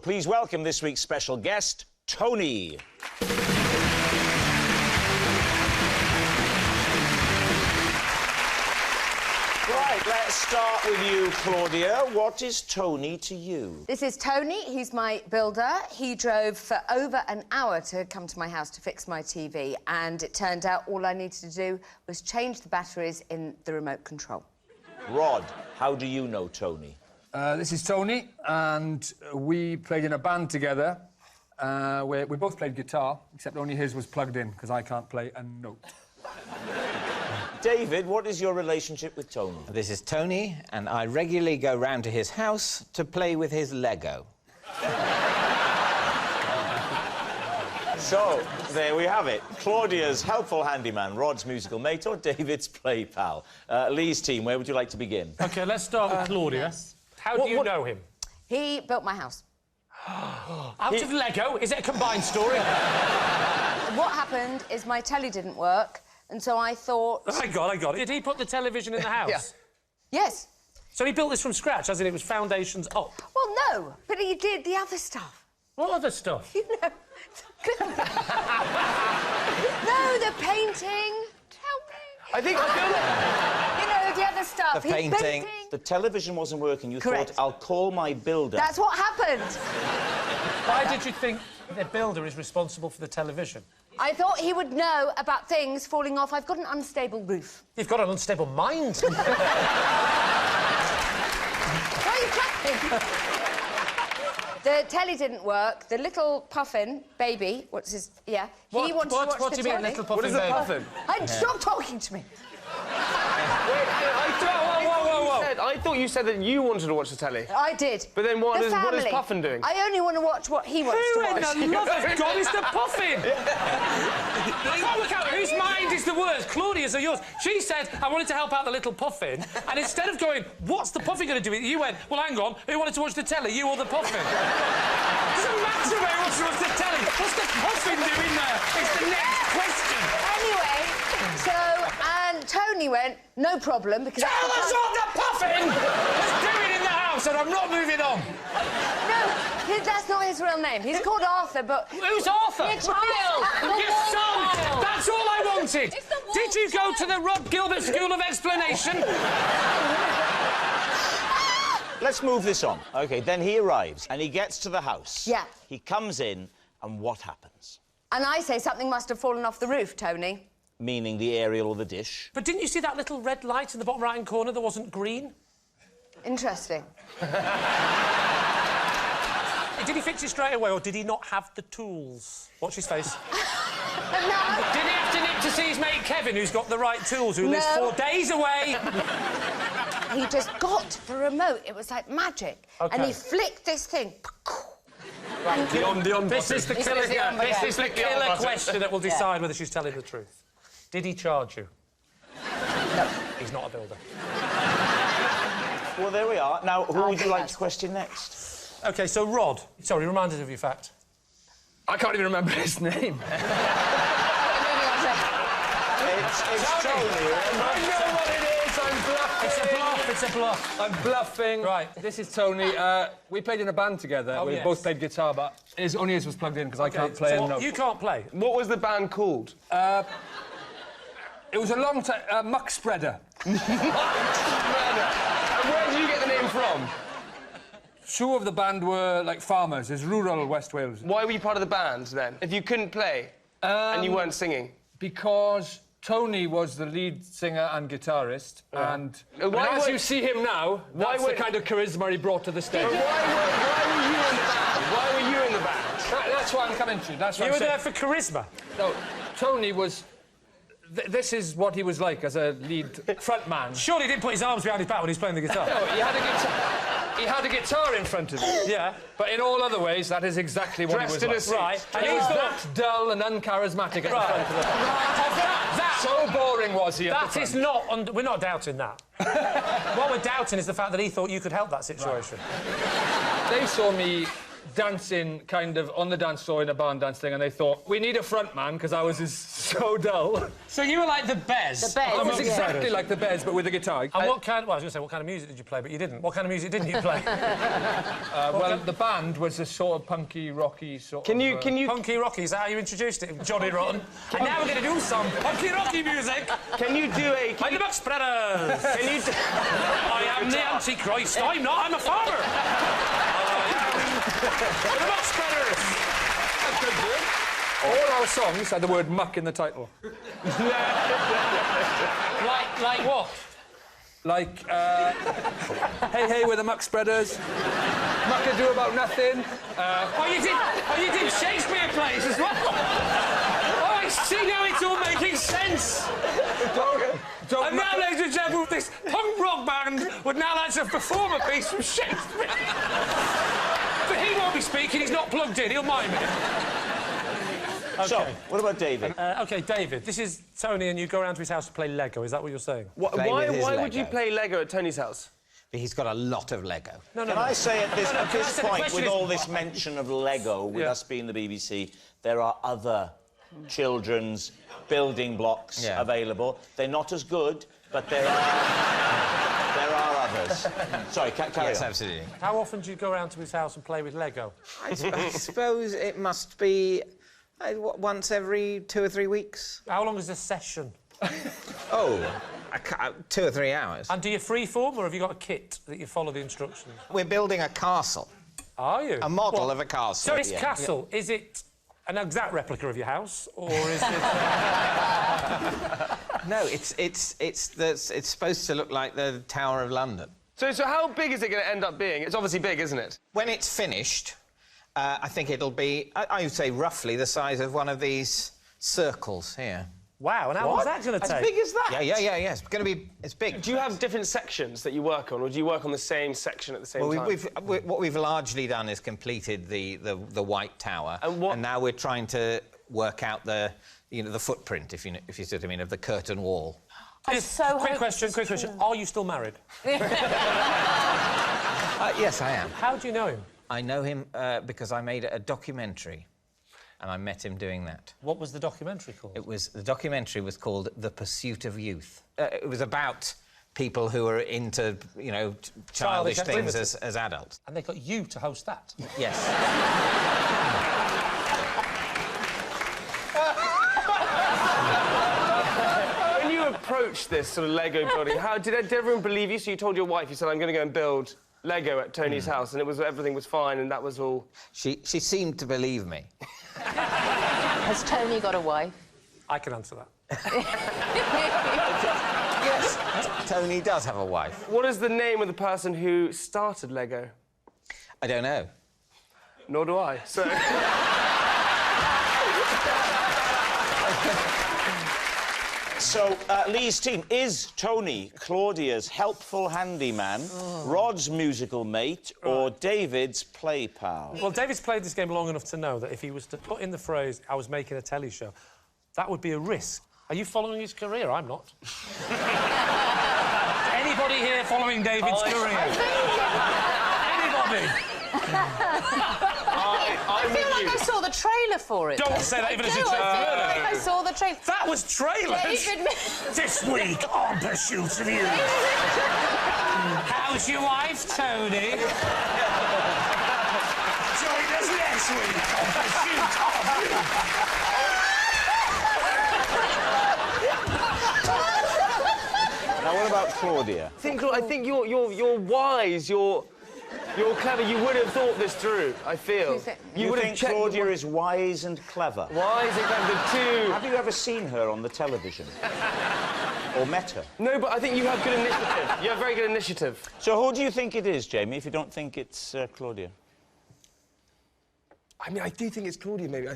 Please welcome this week's special guest, Tony. Right, let's start with you, Claudia. What is Tony to you? This is Tony. He's my builder. He drove for over an hour to come to my house to fix my TV, and it turned out all I needed to do was change the batteries in the remote control. Rhod, how do you know Tony? This is Tony, and we played in a band together. We both played guitar, except only his was plugged in, because I can't play a note. David, what is your relationship with Tony? This is Tony, and I regularly go round to his house to play with his Lego. So, there we have it. Claudia's helpful handyman, Rhod's musical mate, or David's play pal. Lee's team, where would you like to begin? OK, let's start with Claudia. Yes. How do you know him? He built my house. Out of Lego? Is it a combined story? What happened is my telly didn't work, and so I thought... I got it. Did he put the television in the house? Yeah. Yes. So he built this from scratch, as in it was foundations up? Well, no, but he did the other stuff. What other stuff? You know... No, the painting. Tell me. I feel like... You know, the other stuff. The painting. The television wasn't working. You Correct. thought, I'll call my builder. That's what happened. Why did you think the builder is responsible for the television? I thought he would know about things falling off. I've got an unstable roof. You've got an unstable mind. What are you clapping? The telly didn't work. The little puffin baby, what's his... Yeah. He wanted to watch what the do you mean, telly. little puffin What is a baby? puffin? Stop talking to me. I thought you said that you wanted to watch the telly. I did. But then what is family. Puffin doing? I only want to watch what he wants to watch. Who in the love of God is the puffin? I can't work out whose mind is the worst, Claudia's or yours. She said, I wanted to help out the little puffin, and instead of going, what's the puffin going to do with it, you went, well, hang on, who wanted to watch the telly, you or the puffin? Doesn't matter who wants to watch the telly. What's the puffin doing there? It's the next question. Anyway, and Tony went, no problem, because... Tell us what the puffin was doing in the house, and I'm not moving on. No, that's not his real name. He's called Arthur, but... Who's Arthur? Your child! Your son! That's all I wanted! Did you go to the Rhod Gilbert School of Explanation? Let's move this on. OK, then he arrives, and he gets to the house. Yeah. He comes in, and what happens? And I say something must have fallen off the roof, Tony. Meaning the aerial or the dish. But didn't you see that little red light in the bottom right-hand corner that wasn't green? Interesting. Did he fix it straight away, or did he not have the tools? Watch his face. No. Did he have to nip to see his mate Kevin, who's got the right tools, who lives 4 days away? He just got the remote. It was like magic. OK. And he flicked this thing. Right, The on this is the killer, This is the killer question that will decide whether she's telling the truth. Did he charge you? No. He's not a builder. Well, there we are. Now, who would you like to question next? OK, so Rhod. Sorry, remind us of your fact. I can't even remember his name. It's Tony. I know what it is, I'm bluffing. It's a bluff. I'm bluffing. Right. This is Tony. We played in a band together. We yes. both played guitar, but only his was plugged in, because I can't play a note. You can't play? What was the band called? It was a long time... Muck Spreader. And where did you get the name from? 2 of the band were, like, farmers. It's rural West Wales. Why were you part of the band, then? If you couldn't play and you weren't singing? Because Tony was the lead singer and guitarist, and as you see him now, that's the kind of charisma he brought to the stage. But why were you in the band? Why were you in the band? That's what I'm coming to. That's what You I'm were saying. there for charisma? No, Tony was... this is what he was like as a lead frontman. Surely he didn't put his arms behind his back when he was playing the guitar. No, he had a guitar in front of him. Yeah. But in all other ways, that is exactly what Dressed he in a was suit. like. Right. And He he's was got... that dull and uncharismatic at the front of the... So boring was he at the That front. is not... We're not doubting that. What we're doubting is the fact that he thought you could help that situation. They saw me dancing kind of on the dance floor in a barn dance thing, and they thought, we need a front man, because ours is so dull. So you were like the Bez. The Bez. I was exactly like the Bez, but with a guitar. And what kind... Well, I was going to say, what kind of music did you play, but you didn't. What kind of music didn't you play? Well, the band was a sort of punky, rocky sort Can of... you... Punky Rocky, is that how you introduced it, Johnny Rotten? And now we're going to do some punky Rocky music. Can you do a... I'm the Buck Spreaders. Can you do... I am the Antichrist. I'm not. I'm a farmer. The Buck Spreaders. That's good, dude. All our songs had the word muck in the title. Like what? Like, hey, hey, we're the muck spreaders. Muckadoo about nothing. You did Shakespeare plays as well. Oh, I see now it's all making sense. And now, ladies and gentlemen, this punk rock band would now like to perform a piece from Shakespeare. But he won't be speaking, he's not plugged in, he'll mime it. Okay. So, what about David? OK, David, this is Tony and you go around to his house to play Lego, is that what you're saying? Why would you play Lego at Tony's house? He's got a lot of Lego. Can I say at this can I say the point, question with is- all this mention of Lego, with us being the BBC, there are other children's building blocks available. They're not as good, but there are others. Sorry, carry on. Yes, absolutely. How often do you go around to his house and play with Lego? I suppose it must be once every 2 or 3 weeks. How long is a session? Oh, 2 or 3 hours. And do you freeform, or have you got a kit that you follow the instructions? We're building a castle. Are you? A model of a castle. So this castle, is it an exact replica of your house, or is it... No, it's supposed to look like the Tower of London. So how big is it going to end up being? It's obviously big, isn't it? When it's finished, I think it'll be, I would say, roughly the size of one of these circles here. Wow, and how long is that going to take? As big as that? Yeah. It's big. Do you have different sections that you work on, or do you work on the same section at the same time? What we've largely done is completed the White Tower, and now we're trying to work out the footprint, if you see what I mean, of the curtain wall. Quick question. Are you still married? Yes, I am. How do you know him? I know him because I made a documentary, and I met him doing that. What was the documentary called? The documentary was called The Pursuit of Youth. It was about people who are into, childish things as adults. And they got you to host that? Yes. When you approached this sort of Lego building, did everyone believe you? So you told your wife, you said, I'm going to go and build Lego at Tony's house, and everything was fine, and that was all... She seemed to believe me. Has Tony got a wife? I can answer that. Yes, Tony does have a wife. What is the name of the person who started Lego? I don't know. Nor do I, so... So, Lee's team, is Tony Claudia's helpful handyman, Rhod's musical mate, or David's play pal? Well, David's played this game long enough to know that if he was to put in the phrase, I was making a telly show, that would be a risk. Are you following his career? I'm not. Anybody here following David's career? Anybody? I feel like I saw the trailer for it. Don't say that even as a I feel trailer. like I saw the trailer. That was trailers. David... This week on Pursuit of You. How's your wife, Tony? Join us next week on Pursuit of You. Now, what about Claudia? I think you're wise, you're clever. You would have thought this through, I feel. You would think Claudia is wise and clever? Wise and clever, the two... Have you ever seen her on the television? Or met her? No, but I think you have good initiative. You have very good initiative. So who do you think it is, Jamie, if you don't think it's Claudia? I mean, I do think it's Claudia, maybe. I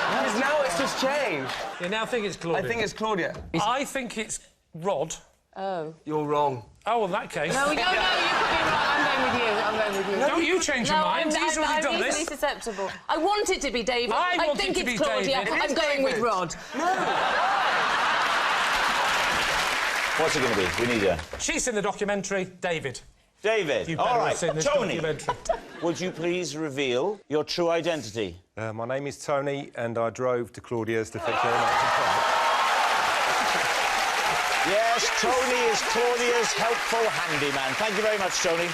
because now it's just changed. You now think it's Claudia? I think it's Claudia. I think it's Rhod. Oh. You're wrong. Oh, well, in that case... No, you could be right. I'm going with you. Don't you change your mind. He's already done I'm this. easily susceptible. I want it to be David. I want think it to it's be Claudia. David. I'm going with Rhod. What's it going to be? We need her. She's in the documentary, David. David. You All better right, have seen this Tony, documentary. would you please reveal your true identity? My name is Tony, and I drove to Claudia's to fix her electric car. Yes, Tony is Claudia's helpful handyman. Thank you very much, Tony.